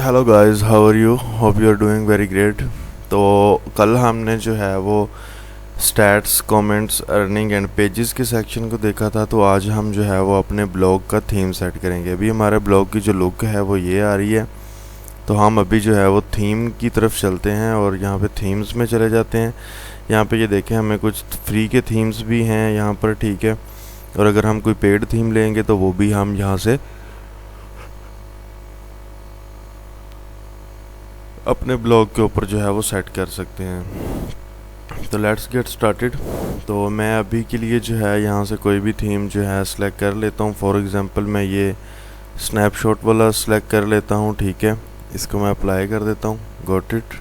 Hello guys, how are you? Hope you are doing very great. तो कल हमने जो है वो stats, comments, earning and pages के सेक्शन को देखा था। तो आज हम जो है वो अपने ब्लॉग का थीम सेट करेंगे। अभी हमारे ब्लॉग की जो लुक है वो ये आ रही है। तो हम अभी जो है वो थीम की तरफ चलते हैं और यहाँ पे थीम्स में चले जाते हैं। यहाँ पे ये देखें, हमें कुछ फ्री के थीम्स भी हैं यहाँ पर, ठीक है। और अगर हम कोई पेड थीम लेंगे तो वो भी हम यहाँ से अपने ब्लॉग के ऊपर जो है वो सेट कर सकते हैं। तो लेट्स गेट स्टार्टेड। तो मैं अभी के लिए जो है यहाँ से कोई भी थीम जो है सेलेक्ट कर लेता हूँ। फॉर एग्जांपल मैं ये स्नैपशॉट वाला सेलेक्ट कर लेता हूँ, ठीक है। इसको मैं अप्लाई कर देता हूँ, गॉट इट,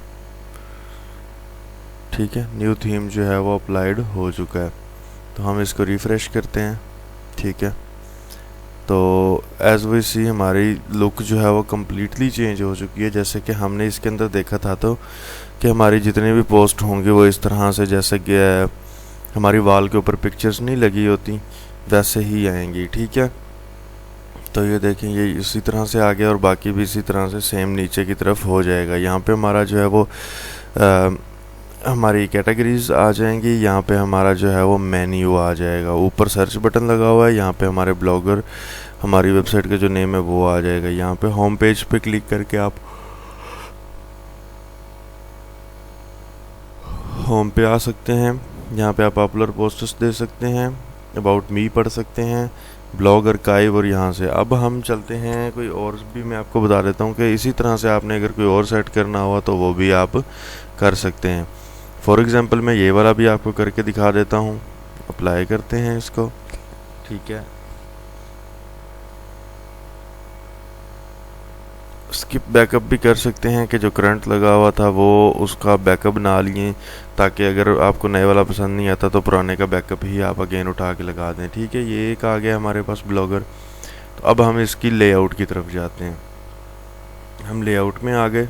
ठीक है। न्यू थीम जो है वो अप्लाइड हो चुका है। तो हम इसको रिफ़्रेश करते हैं, ठीक है। तो एज़ वी सी हमारी लुक जो है वो कम्प्लीटली चेंज हो चुकी है। जैसे कि हमने इसके अंदर देखा था तो कि हमारी जितनी भी पोस्ट होंगी वो इस तरह से, जैसे कि हमारी वॉल के ऊपर पिक्चर्स नहीं लगी होती वैसे ही आएंगी, ठीक है। तो ये देखें, ये इसी तरह से आ गया और बाकी भी इसी तरह से सेम नीचे की तरफ हो जाएगा। यहाँ पे हमारा जो है वो हमारी कैटेगरीज आ जाएंगी। यहाँ पे हमारा जो है वो मेन्यू आ जाएगा। ऊपर सर्च बटन लगा हुआ है, यहाँ पे हमारे ब्लॉगर, हमारी वेबसाइट का जो नेम है वो आ जाएगा। यहाँ पे होम पेज पे क्लिक करके आप होम पे आ सकते हैं। यहाँ पे आप पॉपुलर पोस्टर्स दे सकते हैं, अबाउट मी पढ़ सकते हैं, ब्लॉग आर्काइव। और यहाँ से अब हम चलते हैं, कोई और भी मैं आपको बता देता हूँ कि इसी तरह से आपने अगर कोई और सेट करना हुआ तो वो भी आप कर सकते हैं। फॉर एग्ज़ाम्पल मैं ये वाला भी आपको करके दिखा देता हूँ। अप्लाई करते हैं इसको, ठीक है। स्किप बैकअप भी कर सकते हैं कि जो करंट लगा हुआ था वो उसका बैकअप ना लिए, ताकि अगर आपको नए वाला पसंद नहीं आता तो पुराने का बैकअप ही आप अगेन उठा के लगा दें, ठीक है। ये एक आ गया हमारे पास ब्लॉगर। तो अब हम इसकी लेआउट की तरफ जाते हैं। हम लेआउट में आ गए,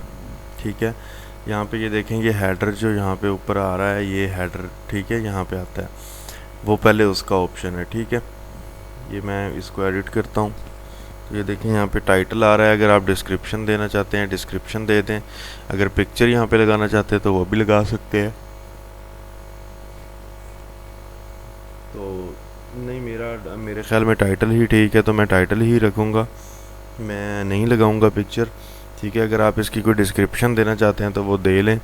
ठीक है। यहाँ पे ये देखें, ये हेडर जो यहाँ पे ऊपर आ रहा है, ये हेडर, ठीक है, यहाँ पे आता है वो पहले उसका ऑप्शन है, ठीक है। ये मैं इसको एडिट करता हूँ। तो ये देखें, यहाँ पे टाइटल आ रहा है। अगर आप डिस्क्रिप्शन देना चाहते हैं डिस्क्रिप्शन दे दें। अगर पिक्चर यहाँ पे लगाना चाहते हैं तो वो भी लगा सकते हैं। तो नहीं, मेरे ख्याल में टाइटल ही ठीक है, तो मैं टाइटल ही रखूँगा, मैं नहीं लगाऊंगा पिक्चर, ठीक है। अगर आप इसकी कोई डिस्क्रिप्शन देना चाहते हैं तो वो दे लें,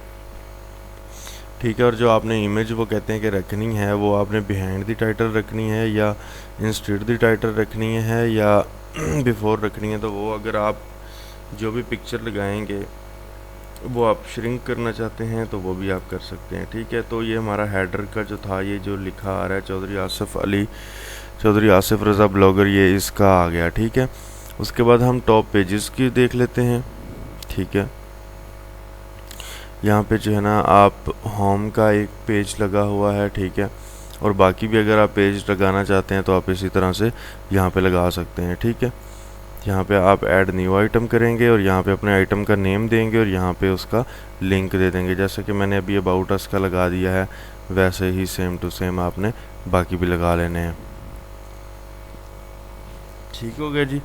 ठीक है। और जो आपने इमेज वो कहते हैं कि रखनी है, वो आपने बिहाइंड द टाइटल रखनी है या इंस्टेड द टाइटल रखनी है या बिफोर रखनी है। तो वो अगर आप जो भी पिक्चर लगाएंगे वो आप श्रिंक करना चाहते हैं तो वो भी आप कर सकते हैं, ठीक है। तो ये हमारा हेडर का जो था, ये जो लिखा आ रहा है चौधरी आसिफ रज़ा ब्लॉगर, ये इसका आ गया, ठीक है। उसके बाद हम टॉप पेजेस की देख लेते हैं, ठीक है। यहाँ पे जो है ना, आप होम का एक पेज लगा हुआ है, ठीक है। और बाकी भी अगर आप पेज लगाना चाहते हैं तो आप इसी तरह से यहाँ पे लगा सकते हैं, ठीक है। यहाँ पे आप ऐड न्यू आइटम करेंगे और यहाँ पे अपने आइटम का नेम देंगे और यहाँ पे उसका लिंक दे देंगे। जैसे कि मैंने अभी अबाउट अस का लगा दिया है, वैसे ही सेम टू सेम आपने बाकी भी लगा लेने हैं, ठीक हो गया जी।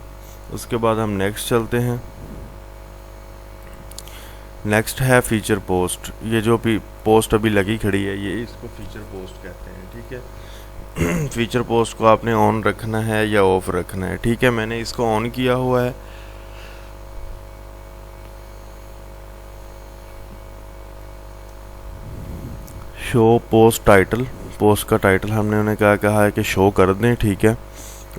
उसके बाद हम नेक्स्ट चलते हैं। नेक्स्ट है फीचर पोस्ट। ये जो भी पोस्ट अभी लगी खड़ी है, ये इसको फीचर पोस्ट कहते हैं, ठीक है। फीचर पोस्ट को आपने ऑन रखना है या ऑफ रखना है, ठीक है। मैंने इसको ऑन किया हुआ है। शो पोस्ट टाइटल, पोस्ट का टाइटल हमने उन्हें क्या कहा है कि शो कर दें, ठीक है।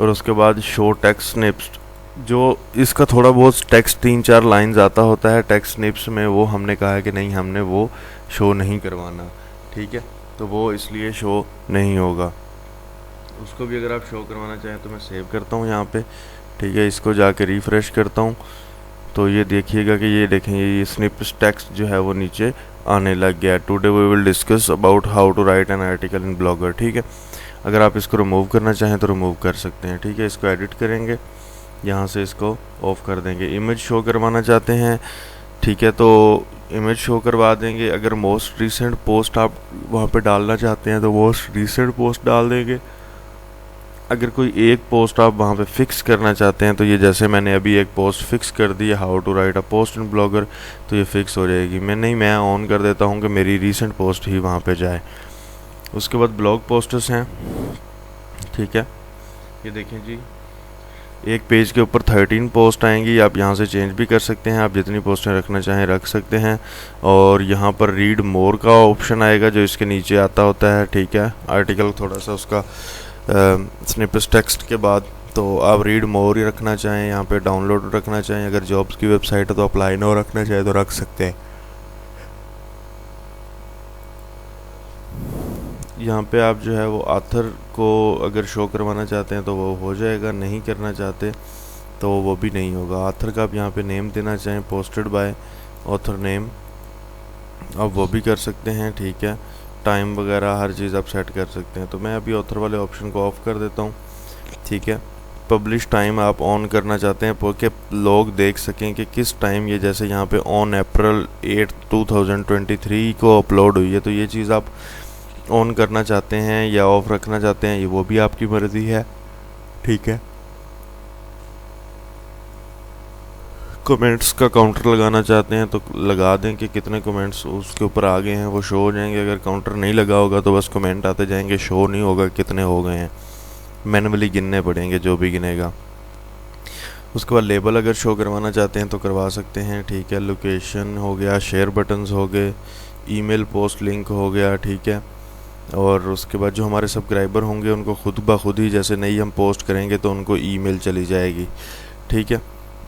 और उसके बाद शो टेक्स्ट स्निप्स, जो इसका थोड़ा बहुत टेक्स्ट 3-4 लाइंस आता होता है टेक्स्ट स्निप्स में, वो हमने कहा है कि नहीं, हमने वो शो नहीं करवाना, ठीक है। तो वो इसलिए शो नहीं होगा। उसको भी अगर आप शो करवाना चाहें तो मैं सेव करता हूँ यहाँ पे, ठीक है। इसको जाके रिफ़्रेश करता हूँ तो ये देखिएगा कि ये देखें, ये स्निप्स टेक्स्ट जो है वो नीचे आने लग गया। Today we will discuss about how to write an article in Blogger, ठीक है। अगर आप इसको रिमूव करना चाहें तो रिमूव कर सकते हैं, ठीक है। इसको एडिट करेंगे, यहाँ से इसको ऑफ कर देंगे। इमेज शो करवाना चाहते हैं, ठीक है, तो इमेज शो करवा देंगे। अगर मोस्ट रिसेंट पोस्ट आप वहाँ पे डालना चाहते हैं तो मोस्ट रिसेंट पोस्ट डाल देंगे। अगर कोई एक पोस्ट आप वहाँ पे फिक्स करना चाहते हैं तो ये जैसे मैंने अभी एक पोस्ट फिक्स कर दी है, how to write a post in Blogger, तो ये फिक्स हो जाएगी। मैं ऑन कर देता हूँ कि मेरी रीसेंट पोस्ट ही वहाँ पे जाए। उसके बाद ब्लॉग पोस्टर्स हैं, ठीक है। ये देखें जी, एक पेज के ऊपर 13 पोस्ट आएंगी। आप यहाँ से चेंज भी कर सकते हैं, आप जितनी पोस्टें रखना चाहें रख सकते हैं। और यहाँ पर रीड मोर का ऑप्शन आएगा जो इसके नीचे आता होता है, ठीक है। आर्टिकल थोड़ा सा उसका स्निपेट टेक्स्ट के बाद, तो आप रीड मोर ही रखना चाहें, यहाँ पे डाउनलोड रखना चाहें। अगर जॉब्स की वेबसाइट है तो अप्लाई नो रखना चाहें तो रख सकते हैं। यहाँ पे आप जो है वो ऑथर को अगर शो करवाना चाहते हैं तो वो हो जाएगा, नहीं करना चाहते तो वो भी नहीं होगा। ऑथर का आप यहाँ पे नेम देना चाहें, पोस्टेड बाय ऑथर नेम, आप वो भी कर सकते हैं, ठीक है। टाइम वगैरह हर चीज़ आप सेट कर सकते हैं। तो मैं अभी ऑथर वाले ऑप्शन को ऑफ कर देता हूँ, ठीक है। पब्लिश टाइम आप ऑन करना चाहते हैं कि लोग देख सकें कि किस टाइम ये, जैसे यहाँ पे ऑन अप्रैल 8 2023 को अपलोड हुई है, तो ये चीज़ आप ऑन करना चाहते हैं या ऑफ रखना चाहते हैं, ये वो भी आपकी मर्ज़ी है, ठीक है। कमेंट्स का काउंटर लगाना चाहते हैं तो लगा दें कि कितने कमेंट्स उसके ऊपर आ गए हैं, वो शो हो जाएंगे। अगर काउंटर नहीं लगा होगा तो बस कमेंट आते जाएंगे, शो नहीं होगा कितने हो गए हैं, मैनुअली गिनने पड़ेंगे जो भी गिनेगा। उसके बाद लेबल अगर शो करवाना चाहते हैं तो करवा सकते हैं, ठीक है। लोकेशन हो गया, शेयर बटन्स हो गए, ईमेल पोस्ट लिंक हो गया, ठीक है। और उसके बाद जो हमारे सब्सक्राइबर होंगे उनको खुद ब खुद ही जैसे नई हम पोस्ट करेंगे तो उनको ईमेल चली जाएगी, ठीक है।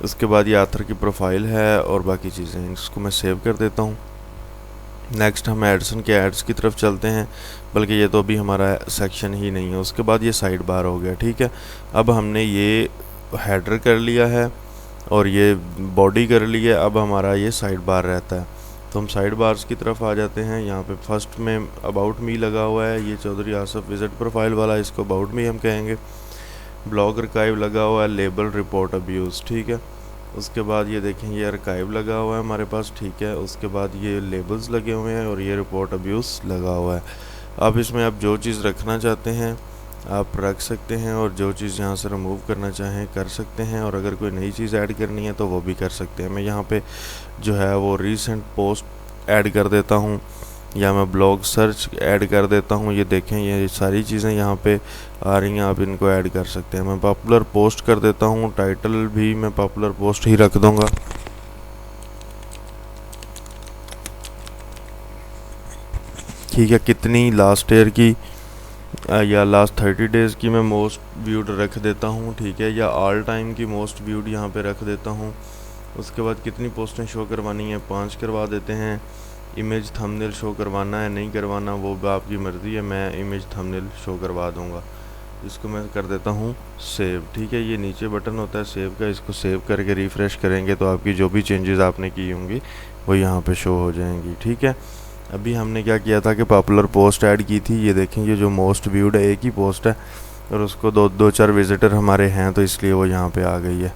उसके बाद ये ऑथर की प्रोफाइल है और बाकी चीज़ें हैं, इसको मैं सेव कर देता हूँ। नेक्स्ट हम एडसन के एड्स की तरफ चलते हैं, बल्कि ये तो अभी हमारा सेक्शन ही नहीं है। उसके बाद ये साइड बार हो गया, ठीक है। अब हमने ये हेडर कर लिया है और ये बॉडी कर ली है, अब हमारा ये साइड बार रहता है। तो हम साइड बार्स की तरफ आ जाते हैं। यहाँ पे फर्स्ट में अबाउट मी लगा हुआ है, ये चौधरी आसफ विजिट प्रोफाइल वाला, इसको अबाउट मी हम कहेंगे। ब्लॉग आर्काइव लगा हुआ है, लेबल रिपोर्ट अब्यूज़, ठीक है। उसके बाद ये देखें ये आर्काइव लगा हुआ है हमारे पास, ठीक है। उसके बाद ये लेबल्स लगे हुए हैं और ये रिपोर्ट अब्यूज़ लगा हुआ है। अब इसमें आप जो चीज़ रखना चाहते हैं आप रख सकते हैं और जो चीज़ यहाँ से रिमूव करना चाहें कर सकते हैं। और अगर कोई नई चीज़ ऐड करनी है तो वो भी कर सकते हैं। मैं यहाँ पे जो है वो रीसेंट पोस्ट ऐड कर देता हूँ या मैं ब्लॉग सर्च ऐड कर देता हूँ। ये देखें ये सारी चीज़ें यहाँ पे आ रही हैं, आप इनको ऐड कर सकते हैं। मैं पॉपुलर पोस्ट कर देता हूँ, टाइटल भी मैं पॉपुलर पोस्ट ही रख दूँगा, ठीक है। कितनी लास्ट ईयर की या लास्ट 30 डेज़ की मैं मोस्ट व्यूड रख देता हूँ, ठीक है। या ऑल टाइम की मोस्ट व्यूड यहाँ पे रख देता हूँ। उसके बाद कितनी पोस्टें शो करवानी है, 5 करवा देते हैं। इमेज थंबनेल शो करवाना है नहीं करवाना वो आपकी मर्ज़ी है, मैं इमेज थंबनेल शो करवा दूँगा। इसको मैं कर देता हूँ सेव, ठीक है। ये नीचे बटन होता है सेव का, इसको सेव करके रिफ़्रेश करेंगे तो आपकी जो भी चेंजेस आपने की होंगी वो यहाँ पे शो हो जाएंगी, ठीक है। अभी हमने क्या किया था कि पॉपुलर पोस्ट ऐड की थी, ये देखें ये जो मोस्ट व्यूड है एक ही पोस्ट है और उसको दो चार विजिटर हमारे हैं तो इसलिए वो यहाँ पे आ गई है।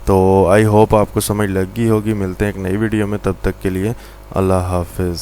तो आई होप आपको समझ लग गई होगी। मिलते हैं एक नई वीडियो में, तब तक के लिए अल्लाह हाफिज़।